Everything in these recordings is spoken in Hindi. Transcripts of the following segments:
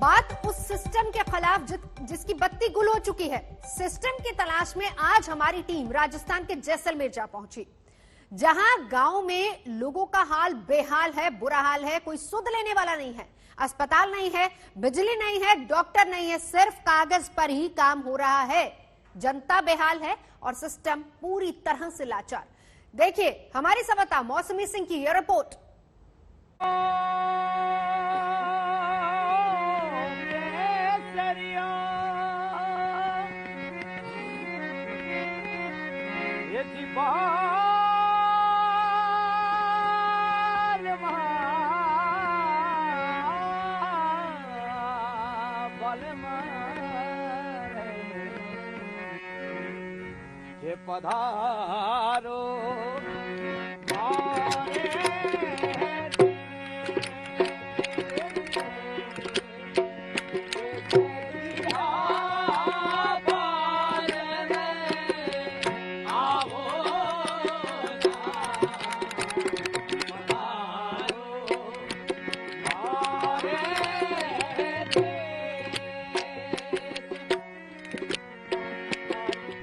बात उस सिस्टम के खिलाफ जिसकी बत्ती गुल हो चुकी है। सिस्टम की तलाश में आज हमारी टीम राजस्थान के जैसलमेर जा पहुंची, जहां गांव में लोगों का हाल बेहाल है, बुरा हाल है। कोई सुध लेने वाला नहीं है, अस्पताल नहीं है, बिजली नहीं है, डॉक्टर नहीं है, सिर्फ कागज पर ही काम हो रहा है। जनता बेहाल है और सिस्टम पूरी तरह से लाचार। देखिए हमारी संवाददाता मौसमी सिंह की यह रिपोर्ट। पधारो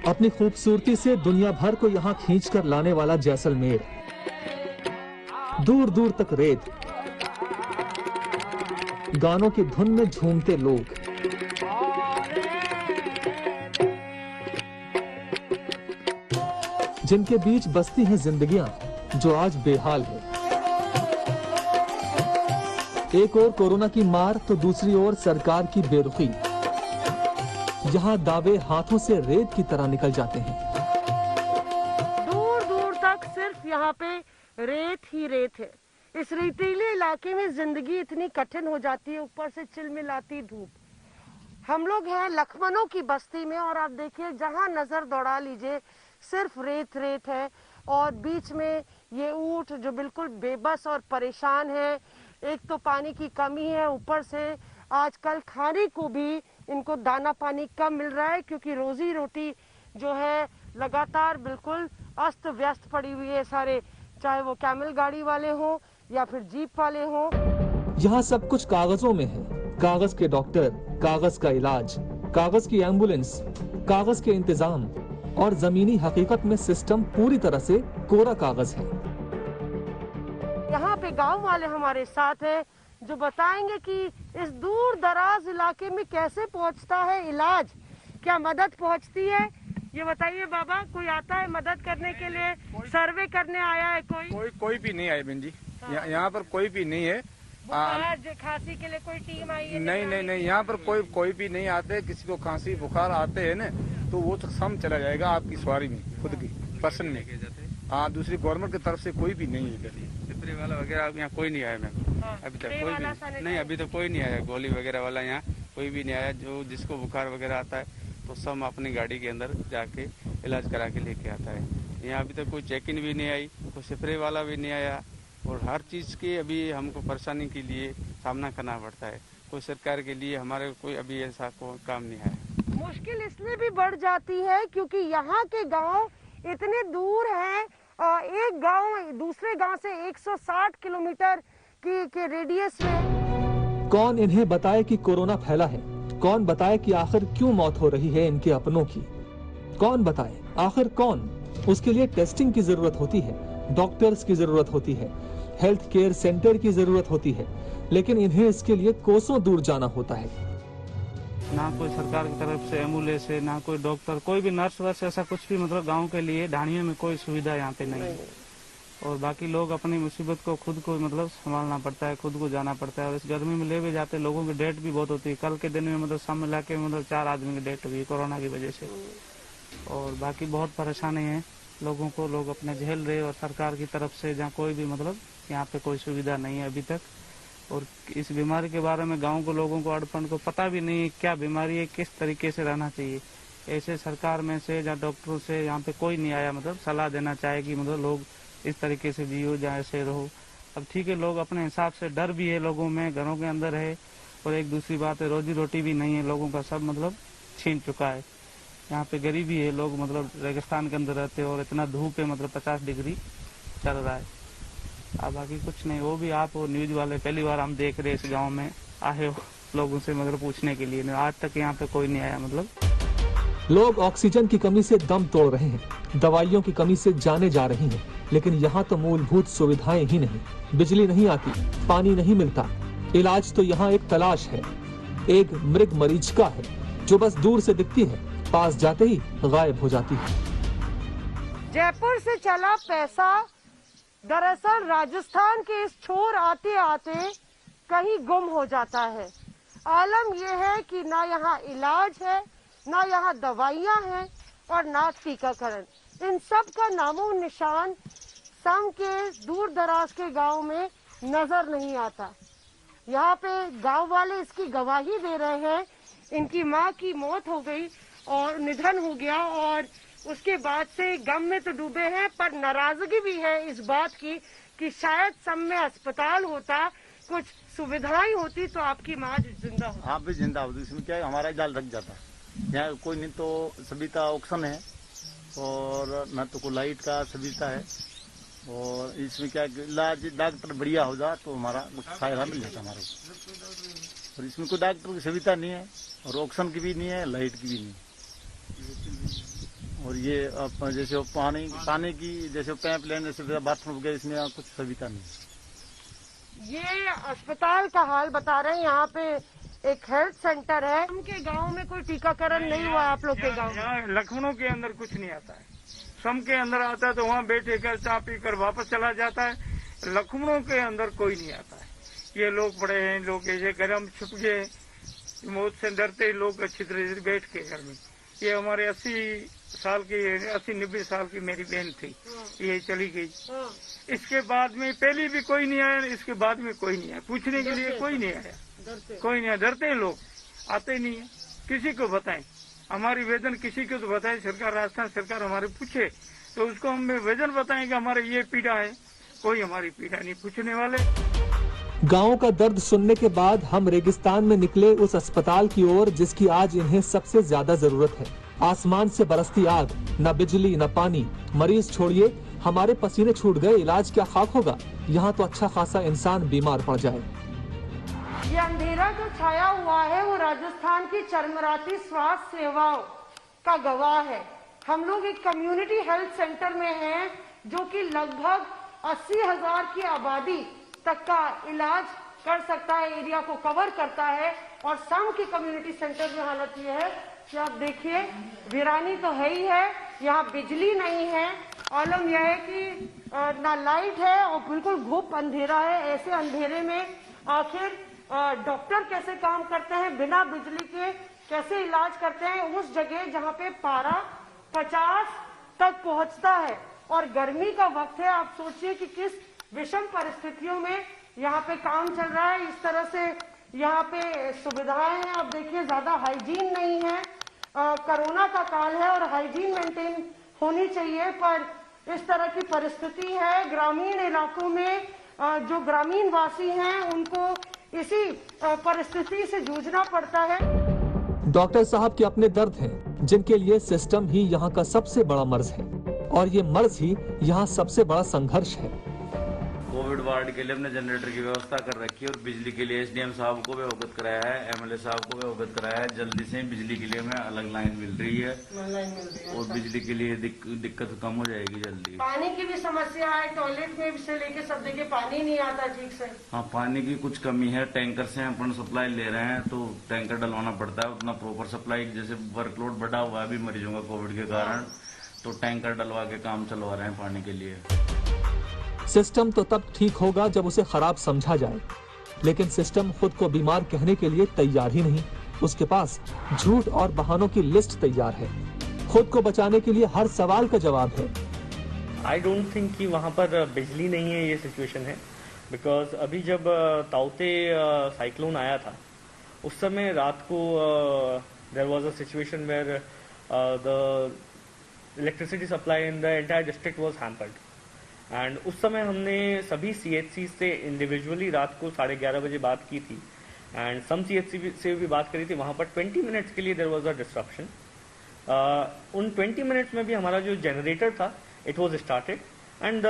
अपनी खूबसूरती से दुनिया भर को यहाँ खींच कर लाने वाला जैसलमेर, दूर दूर तक रेत, गानों की धुन में झूमते लोग, जिनके बीच बसती हैं जिंदगियां जो आज बेहाल है। एक ओर कोरोना की मार तो दूसरी ओर सरकार की बेरुखी। यहाँ दावे हाथों से रेत की तरह निकल जाते हैं। दूर दूर तक सिर्फ यहाँ पे रेत ही रेत है। इस रेतीले इलाके में जिंदगी इतनी कठिन हो जाती है, ऊपर से चिलमिलाती धूप। हम लोग हैं लखनऊ की बस्ती में और आप देखिए जहाँ नजर दौड़ा लीजिए सिर्फ रेत रेत है और बीच में ये ऊंट जो बिल्कुल बेबस और परेशान है। एक तो पानी की कमी है, ऊपर से आजकल खाने को भी इनको दाना पानी कम मिल रहा है क्योंकि रोजी रोटी जो है लगातार बिल्कुल अस्त व्यस्त पड़ी हुई है सारे, चाहे वो कैमल गाड़ी वाले हो या फिर जीप वाले हो। यहाँ सब कुछ कागजों में है। कागज के डॉक्टर, कागज का इलाज, कागज की एम्बुलेंस, कागज के इंतजाम और जमीनी हकीकत में सिस्टम पूरी तरह से कोरा कागज है। यहाँ पे गांव वाले हमारे साथ हैं जो बताएंगे कि इस दूर दराज इलाके में कैसे पहुँचता है इलाज, क्या मदद पहुँचती है। ये बताइए बाबा, कोई आता है मदद करने के लिए, सर्वे करने आया है कोई भी नहीं आया बहन जी। यहाँ पर कोई भी नहीं है। खांसी के लिए कोई टीम आई है? नहीं, यहाँ पर कोई भी नहीं आते। किसी को खांसी बुखार आते है न तो वो तो सम चला जाएगा आपकी सवारी में, खुद की पर्सन में। हाँ, दूसरी गवर्नमेंट की तरफ से कोई भी नहीं है। स्प्रे वाला वगैरह यहाँ कोई नहीं आया मैम। अभी तक कोई भी नहीं, अभी तो कोई नहीं आया। गोली वगैरह वाला यहाँ कोई भी नहीं आया। जो जिसको बुखार वगैरह आता है तो सब अपनी गाड़ी के अंदर जाके इलाज करा के लेके आता है। यहाँ अभी तक कोई चेक इन भी नहीं आई, कोई स्प्रे वाला भी नहीं आया और हर चीज़ की अभी हमको परेशानी के लिए सामना करना पड़ता है। कोई सरकार के लिए हमारे कोई अभी ऐसा कोई काम नहीं आया। मुश्किल इसलिए भी बढ़ जाती है क्योंकि यहाँ के गांव इतने दूर हैं। एक गांव दूसरे गांव से 160 किलोमीटर के रेडियस में। कौन इन्हें बताए कि कोरोना फैला है? कौन बताए कि आखिर क्यों मौत हो रही है इनके अपनों की? कौन बताए आखिर कौन? उसके लिए टेस्टिंग की जरूरत होती है, डॉक्टर्स की जरूरत होती है, हेल्थ केयर सेंटर की जरूरत होती है, लेकिन इन्हें इसके लिए कोसों दूर जाना होता है। ना कोई सरकार की तरफ से एम्बुलेंस है, ना कोई डॉक्टर, कोई भी नर्स वर्स ऐसा कुछ भी मतलब गांव के लिए ढाणियों में कोई सुविधा यहाँ पे नहीं है। और बाकी लोग अपनी मुसीबत को खुद को मतलब संभालना पड़ता है, खुद को जाना पड़ता है। और इस गर्मी में ले भी जाते लोगों की डेथ भी बहुत होती है। कल के दिन में मतलब सब मिला के मतलब 4 आदमी की डेथ हुई कोरोना की वजह से। और बाकी बहुत परेशानी है लोगों को, लोग अपने झेल रहे। और सरकार की तरफ से जहाँ कोई भी मतलब यहाँ पे कोई सुविधा नहीं है अभी तक। और इस बीमारी के बारे में गांव के लोगों को अड़पन को पता भी नहीं है क्या बीमारी है, किस तरीके से रहना चाहिए। ऐसे सरकार में से या डॉक्टरों से यहाँ पे कोई नहीं आया मतलब सलाह देना चाहे कि मतलब लोग इस तरीके से जियो या ऐसे रहो। अब ठीक है, लोग अपने हिसाब से, डर भी है लोगों में, घरों के अंदर है। और एक दूसरी बात है रोजी रोटी भी नहीं है लोगों का, सब मतलब छीन चुका है। यहाँ पे गरीबी है, लोग मतलब रेगिस्तान के अंदर रहते हैं और इतना धूप है मतलब 50 डिग्री चल रहा है। अब बाकी कुछ नहीं। वो भी आप न्यूज वाले पहली बार हम देख रहे इस गांव में आए हो, लोगों से मतलब पूछने के लिए, आज तक यहाँ पे कोई नहीं आया। मतलब लोग ऑक्सीजन की कमी से दम तोड़ रहे हैं, दवाइयों की कमी से जाने जा रही हैं, लेकिन यहाँ तो मूलभूत सुविधाएं ही नहीं, बिजली नहीं आती, पानी नहीं मिलता। इलाज तो यहाँ एक तलाश है, एक मृग मरीचिका है जो बस दूर से दिखती है, पास जाते ही गायब हो जाती है। जयपुर से चला पैसा दरअसल राजस्थान के इस छोर आते आते कहीं गुम हो जाता है। आलम यह है कि ना यहाँ इलाज है, ना यहाँ दवाइयाँ हैं और ना टीकाकरण। इन सब का नामो निशान सम के दूर दराज के गांव में नजर नहीं आता। यहाँ पे गांव वाले इसकी गवाही दे रहे हैं। इनकी माँ की मौत हो गई और निधन हो गया और उसके बाद से गम में तो डूबे हैं, पर नाराजगी भी है इस बात की कि शायद सम में अस्पताल होता, कुछ सुविधाएं होती तो आपकी माँ जिंदा होती। आप भी जिंदा होती। इसमें क्या है, हमारा जाल रख जाता। यहाँ कोई नहीं तो सुविधा ऑक्सीजन है और न तो कोई लाइट का सुविधा है, और इसमें क्या इलाज डॉक्टर बढ़िया हो जाए तो हमारा कुछ फायदा मिल जाता हमारे। और इसमें कोई डॉक्टर की सुविधा नहीं है और ऑक्सीजन की भी नहीं है, लाइट की भी नहीं है। और ये जैसे पानी की जैसे पाइप लाइन जैसे बाथरूम वगैरह, इसमें कुछ सुविधा नहीं। ये अस्पताल का हाल बता रहे हैं। यहाँ पे एक हेल्थ सेंटर है। उनके गांव में कोई टीकाकरण नहीं हुआ। आप लोग के गांव में लखनऊ के अंदर कुछ नहीं आता है, सम के अंदर आता है तो वहाँ बैठे कर चाय पी कर वापस चला जाता है। लखनऊ के अंदर कोई नहीं आता है। ये लोग बड़े हैं, लोग ऐसे गर्म छुप गए, मौत से डरते लोग अच्छी तरह से बैठ के घर में। ये हमारे 80-90 साल की मेरी बहन थी, ये चली गई। इसके बाद में पहले भी कोई नहीं आया, इसके बाद में कोई नहीं आया, पूछने के लिए कोई नहीं आया, कोई नहीं आया। डरते हैं लोग, आते नहीं है। किसी को बताएं हमारी वेदन, किसी को तो बताएं। सरकार, राजस्थान सरकार हमारे पूछे तो उसको हम वेदन बताएं कि हमारे ये पीड़ा है। कोई हमारी पीड़ा नहीं पूछने वाले। गांव का दर्द सुनने के बाद हम रेगिस्तान में निकले उस अस्पताल की ओर जिसकी आज इन्हें सबसे ज्यादा जरूरत है। आसमान से बरसती आग, न बिजली न पानी, मरीज छोड़िए हमारे पसीने छूट गए, इलाज क्या खाक होगा। यहाँ तो अच्छा खासा इंसान बीमार पड़ जाए। ये अंधेरा जो छाया हुआ है वो राजस्थान की चरमराती स्वास्थ्य सेवाओं का गवाह है। हम लोग एक कम्युनिटी हेल्थ सेंटर में हैं जो कि लगभग 80,000 की आबादी तक का इलाज कर सकता है, एरिया को कवर करता है। और सम के कम्युनिटी सेंटर में हालत ये है कि आप देखिए वीरानी तो है ही है, यहाँ बिजली नहीं है। आलम यह है कि ना लाइट है और बिल्कुल घुप अंधेरा है। ऐसे अंधेरे में आखिर डॉक्टर कैसे काम करते हैं, बिना बिजली के कैसे इलाज करते हैं उस जगह जहाँ पे पारा 50 तक पहुँचता है और गर्मी का वक्त है। आप सोचिए कि किस विषम परिस्थितियों में यहाँ पे काम चल रहा है। इस तरह से यहाँ पे सुविधाएं हैं। आप देखिए ज्यादा हाइजीन नहीं है, कोरोना का काल है और हाइजीन मेंटेन होनी चाहिए, पर इस तरह की परिस्थिति है। ग्रामीण इलाकों में जो ग्रामीण वासी हैं उनको इसी परिस्थिति से जूझना पड़ता है। डॉक्टर साहब के अपने दर्द हैं, जिनके लिए सिस्टम ही यहाँ का सबसे बड़ा मर्ज है और ये मर्ज ही यहाँ सबसे बड़ा संघर्ष है। कोविड वार्ड के लिए हमने जनरेटर की व्यवस्था कर रखी है और बिजली के लिए एसडीएम साहब को भी अवगत कराया है, एमएलए साहब को भी अवगत कराया है। जल्दी से बिजली के लिए हमें अलग लाइन मिल रही है और बिजली के लिए दिक्कत कम हो जाएगी जल्दी। पानी की भी समस्या है, टॉयलेट में से लेके सब जगह पानी नहीं आता ठीक से। हाँ, पानी की कुछ कमी है। टैंकर से अपन सप्लाई ले रहे हैं तो टैंकर डलवाना पड़ता है, उतना प्रॉपर सप्लाई। जैसे वर्कलोड बढ़ा हुआ है अभी मरीजों का कोविड के कारण, तो टैंकर डलवा के काम चलवा रहे हैं पानी के लिए। सिस्टम तो तब ठीक होगा जब उसे खराब समझा जाए, लेकिन सिस्टम खुद को बीमार कहने के लिए तैयार ही नहीं। उसके पास झूठ और बहानों की लिस्ट तैयार है। खुद को बचाने के लिए हर सवाल का जवाब है। आई डोंट थिंक कि वहाँ पर बिजली नहीं है ये सिचुएशन है, बिकॉज अभी जब ताउते साइक्लोन आया था उस समय रात को there was a situation where the electricity supply in the entire district was hampered. And उस समय हमने सभी CHC से इंडिविजुअली रात को 11:30 बजे बात की थी एंड सम CHC से भी बात करी थी। वहाँ पर 20 मिनट्स के लिए देयर वाज अ डिस्ट्रप्शन। उन 20 मिनट्स में भी हमारा जो जनरेटर था इट वाज स्टार्टेड एंड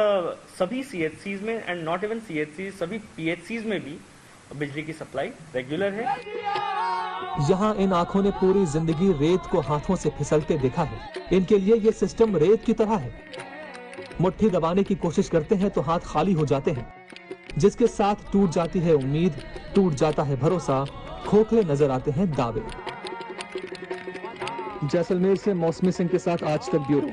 सभी CHCs में एंड नॉट इवन CHCs, सभी PHCs में भी बिजली की सप्लाई रेगुलर है। यहाँ इन आंखों ने पूरी जिंदगी रेत को हाथों से फिसलते देखा है। इनके लिए ये सिस्टम रेत की तरह है। मुट्ठी दबाने की कोशिश करते हैं तो हाथ खाली हो जाते हैं, जिसके साथ टूट जाती है उम्मीद, टूट जाता है भरोसा, खोखले नजर आते हैं दावे। जैसलमेर से मौसमी सिंह के साथ आज तक ब्यूरो।